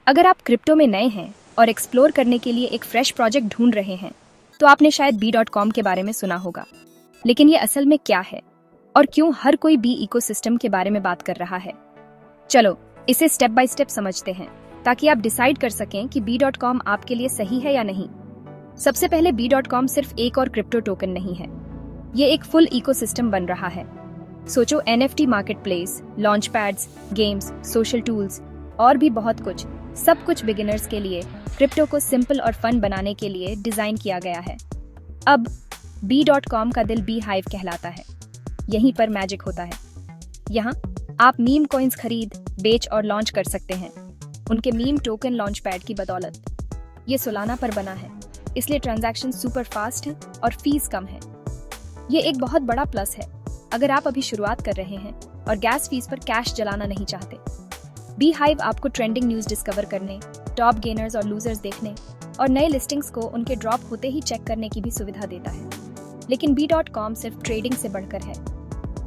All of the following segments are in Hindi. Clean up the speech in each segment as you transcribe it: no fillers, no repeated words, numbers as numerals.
अगर आप क्रिप्टो में नए हैं और एक्सप्लोर करने के लिए एक फ्रेश प्रोजेक्ट ढूंढ रहे हैं तो आपने शायद B.com के बारे में सुना होगा। लेकिन ये असल में क्या है और क्यों हर कोई बी इकोसिस्टम के बारे में बात कर रहा है? चलो इसे स्टेप बाय स्टेप समझते हैं ताकि आप डिसाइड कर सकें कि B.com आपके लिए सही है या नहीं। सबसे पहले B.com सिर्फ एक और क्रिप्टो टोकन नहीं है, ये एक फुल इकोसिस्टम बन रहा है। सोचो NFT marketplace, launch pads, games, social tools और भी बहुत कुछ, सब कुछ बिगिनर्स के लिए क्रिप्टो को सिंपल और फन बनाने के लिए डिजाइन किया गया है। अब B.com का दिल बीहाइव कहलाता है। यहीं पर मैजिक होता है। यहाँ आप मीम कॉइन्स खरीद, बेच और लॉन्च कर सकते हैं उनके मीम टोकन लॉन्च पैड की बदौलत। ये सोलाना पर बना है, इसलिए ट्रांजैक्शन सुपर फास्ट है और फीस कम है। ये एक बहुत बड़ा प्लस है अगर आप अभी शुरुआत कर रहे हैं और गैस फीस पर कैश जलाना नहीं चाहते। बीहाइव आपको ट्रेंडिंग न्यूज़ डिस्कवर करने, टॉप गेनर्स और लूजर्स देखने और नए लिस्टिंग्स को उनके ड्रॉप होते ही चेक करने की भी सुविधा देता है। लेकिन B.com सिर्फ ट्रेडिंग से बढ़कर है।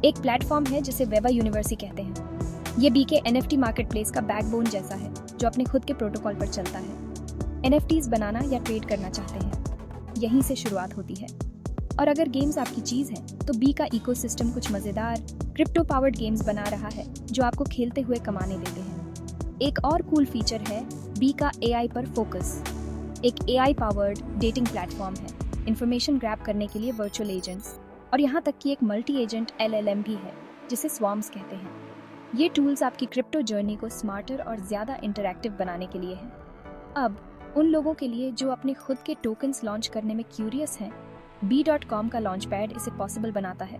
एक प्लेटफॉर्म है जिसे वेबा यूनिवर्सिटी कहते हैं। ये बी के NFT मार्केटप्लेस का बैकबोन जैसा है जो अपने खुद के प्रोटोकॉल पर चलता है। NFTs बनाना या ट्रेड करना चाहते हैं, यहीं से शुरुआत होती है। और अगर गेम्स आपकी चीज़ है तो बी का इकोसिस्टम कुछ मज़ेदार क्रिप्टो पावर्ड गेम्स बना रहा है जो आपको खेलते हुए कमाने देते हैं। एक और कूल फीचर है बी का AI पर फोकस। एक AI पावर्ड डेटिंग प्लेटफॉर्म है, इंफॉर्मेशन ग्रैब करने के लिए वर्चुअल एजेंट्स और यहाँ तक कि एक मल्टी एजेंट LLM भी है जिसे स्वॉर्म्स कहते हैं। ये टूल्स आपकी क्रिप्टो जर्नी को स्मार्टर और ज़्यादा इंटरैक्टिव बनाने के लिए हैं। अब उन लोगों के लिए जो अपने खुद के टोकन्स लॉन्च करने में क्यूरियस हैं, B.com का लॉन्च पैड इसे पॉसिबल बनाता है,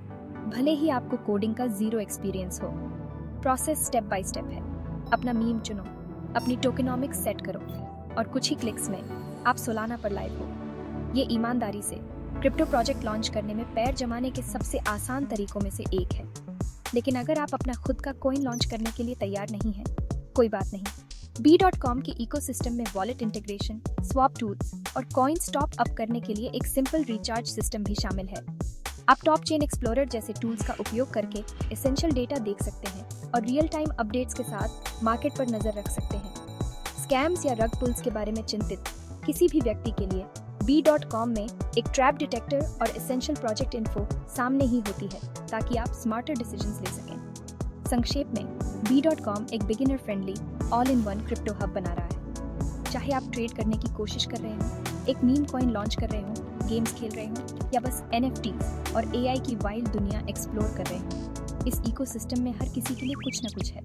भले ही आपको कोडिंग का जीरो एक्सपीरियंस हो। प्रोसेस स्टेप बाय स्टेप है। अपना मीम चुनो, अपनी टोकेनॉमिक्स सेट करो और कुछ ही क्लिक्स में आप सोलाना पर लाइव हो। ये ईमानदारी से क्रिप्टो प्रोजेक्ट लॉन्च करने में पैर जमाने के सबसे आसान तरीकों में से एक है। लेकिन अगर आप अपना खुद का कॉइन लॉन्च करने के लिए तैयार नहीं हैं, कोई बात नहीं। B.com के इकोसिस्टम में वॉलेट इंटीग्रेशन, स्वैप टूल्स और कॉइन्स टॉप अप करने के लिए एक सिंपल रिचार्ज सिस्टम भी शामिल है। आप टॉप चेन एक्सप्लोरर जैसे टूल्स का उपयोग करके एसेंशियल डेटा देख सकते हैं और रियल टाइम अपडेट्स के साथ मार्केट पर नजर रख सकते हैं। स्कैम्स या रग पुल्स के बारे में चिंतित किसी भी व्यक्ति के लिए B.com में एक ट्रैप डिटेक्टर और एसेंशियल प्रोजेक्ट इन्फो सामने ही होती है ताकि आप स्मार्टर डिसीजंस ले सकें। संक्षेप में B.com एक beginner friendly all in one crypto hub बना रहा है। चाहे आप ट्रेड करने की कोशिश कर रहे हो, एक मीम कॉइन लॉन्च कर रहे हो, गेम्स खेल रहे हो या बस NFTs और AI की वाइल्ड दुनिया एक्सप्लोर कर रहे हो, इस इकोसिस्टम में हर किसी के लिए कुछ न कुछ है।